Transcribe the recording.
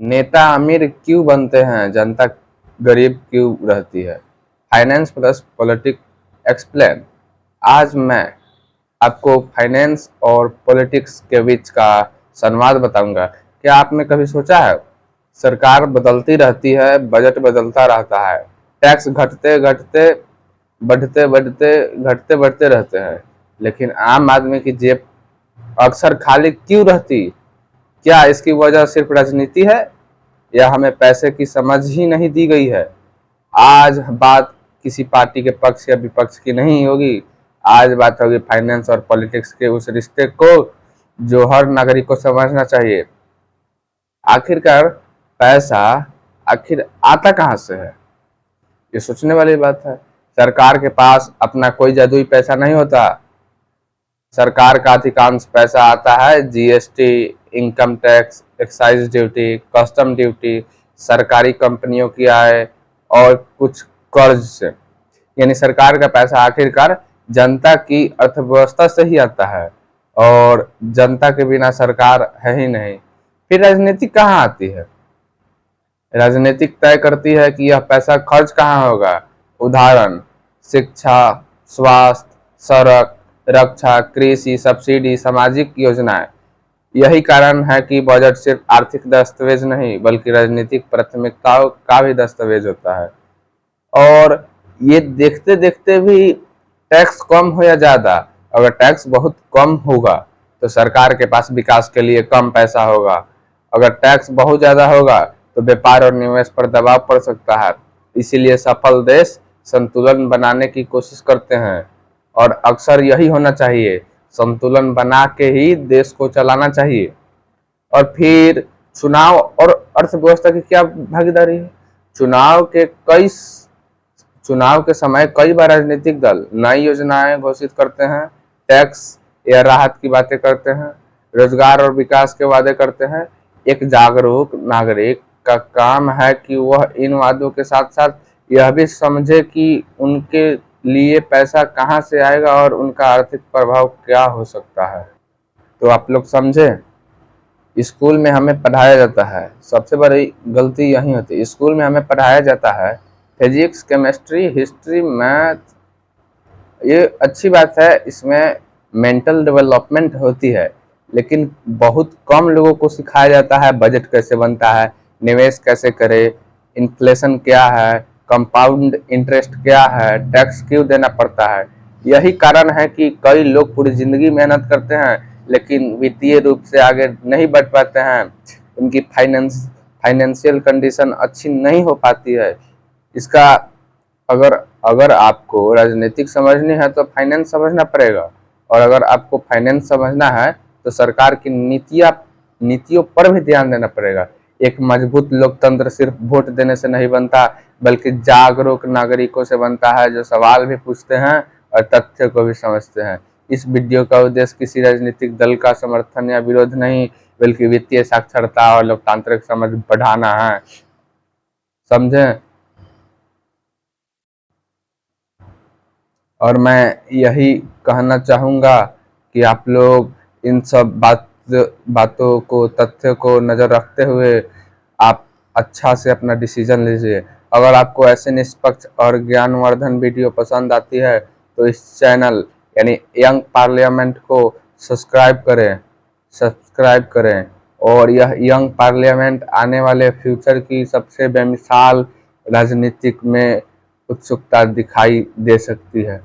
नेता अमीर क्यों बनते हैं, जनता गरीब क्यों रहती है? Finance plus politics explain. आज मैं आपको फाइनेंस और पॉलिटिक्स के बीच का संवाद बताऊंगा। क्या आपने कभी सोचा है, सरकार बदलती रहती है, बजट बदलता रहता है, टैक्स घटते घटते बढ़ते बढ़ते घटते बढ़ते रहते हैं, लेकिन आम आदमी की जेब अक्सर खाली क्यों रहती? क्या इसकी वजह सिर्फ राजनीति है, या हमें पैसे की समझ ही नहीं दी गई है? आज बात किसी पार्टी के पक्ष या विपक्ष की नहीं होगी। आज बात होगी फाइनेंस और पॉलिटिक्स के उस रिश्ते को जो हर नागरिक को समझना चाहिए। आखिरकार पैसा आखिर आता कहाँ से है, ये सोचने वाली बात है। सरकार के पास अपना कोई जादुई पैसा नहीं होता। सरकार का अधिकांश पैसा आता है GST, income tax, excise duty, custom duty, सरकारी कंपनियों की आय और कुछ कर्ज से। यानी सरकार का पैसा आखिरकार जनता की अर्थव्यवस्था से ही आता है, और जनता के बिना सरकार है ही नहीं। फिर राजनीति कहाँ आती है? राजनीतिक तय करती है कि यह पैसा खर्च कहाँ होगा। उदाहरण, शिक्षा, स्वास्थ्य, सड़क, रक्षा, कृषि, सब्सिडी, सामाजिक योजनाएं। यही कारण है कि बजट सिर्फ आर्थिक दस्तावेज नहीं, बल्कि राजनीतिक प्राथमिकताओं का भी दस्तावेज होता है। और ये देखते देखते भी टैक्स कम हो या ज्यादा, अगर टैक्स बहुत कम होगा तो सरकार के पास विकास के लिए कम पैसा होगा। अगर टैक्स बहुत ज्यादा होगा तो व्यापार और निवेश पर दबाव पड़ सकता है। इसीलिए सफल देश संतुलन बनाने की कोशिश करते हैं, और अक्सर यही होना चाहिए। संतुलन बना के ही देश को चलाना चाहिए। और फिर चुनाव और अर्थव्यवस्था की क्या भागीदारी है? चुनाव के कई चुनाव के समय कई बार राजनीतिक दल नई योजनाएं घोषित करते हैं, टैक्स या राहत की बातें करते हैं, रोजगार और विकास के वादे करते हैं। एक जागरूक नागरिक का काम है कि वह इन वादों के साथ साथ यह भी समझे कि उनके लिए पैसा कहां से आएगा और उनका आर्थिक प्रभाव क्या हो सकता है। तो आप लोग समझे, स्कूल में हमें पढ़ाया जाता है, सबसे बड़ी गलती यही होती है। स्कूल में हमें पढ़ाया जाता है फिजिक्स, केमिस्ट्री, हिस्ट्री, मैथ। ये अच्छी बात है, इसमें मेंटल डेवलपमेंट होती है, लेकिन बहुत कम लोगों को सिखाया जाता है बजट कैसे बनता है, निवेश कैसे करे, इन्फ्लेशन क्या है, कंपाउंड इंटरेस्ट क्या है, टैक्स क्यों देना पड़ता है। यही कारण है कि कई लोग पूरी जिंदगी मेहनत करते हैं, लेकिन वित्तीय रूप से आगे नहीं बढ़ पाते हैं। उनकी फाइनेंशियल कंडीशन अच्छी नहीं हो पाती है। इसका अगर अगर आपको राजनीतिक समझनी है तो फाइनेंस समझना पड़ेगा, और अगर आपको फाइनेंस समझना है तो सरकार की नीतियों पर भी ध्यान देना पड़ेगा। एक मजबूत लोकतंत्र सिर्फ वोट देने से नहीं बनता, बल्कि जागरूक नागरिकों से बनता है, जो सवाल भी पूछते हैं और तथ्य को भी समझते हैं। इस वीडियो का उद्देश्य किसी राजनीतिक दल का समर्थन या विरोध नहीं, बल्कि वित्तीय साक्षरता और लोकतांत्रिक समझ बढ़ाना है। समझें? और मैं यही कहना चाहूँगा कि आप लोग इन सब बातों को, तथ्य को नज़र रखते हुए आप अच्छा से अपना डिसीजन लीजिए। अगर आपको ऐसे निष्पक्ष और ज्ञानवर्धन वीडियो पसंद आती है तो इस चैनल यानी यंग पार्लियामेंट को सब्सक्राइब करें। और यह यंग पार्लियामेंट आने वाले फ्यूचर की सबसे बेमिसाल राजनीतिक में उत्सुकता दिखाई दे सकती है।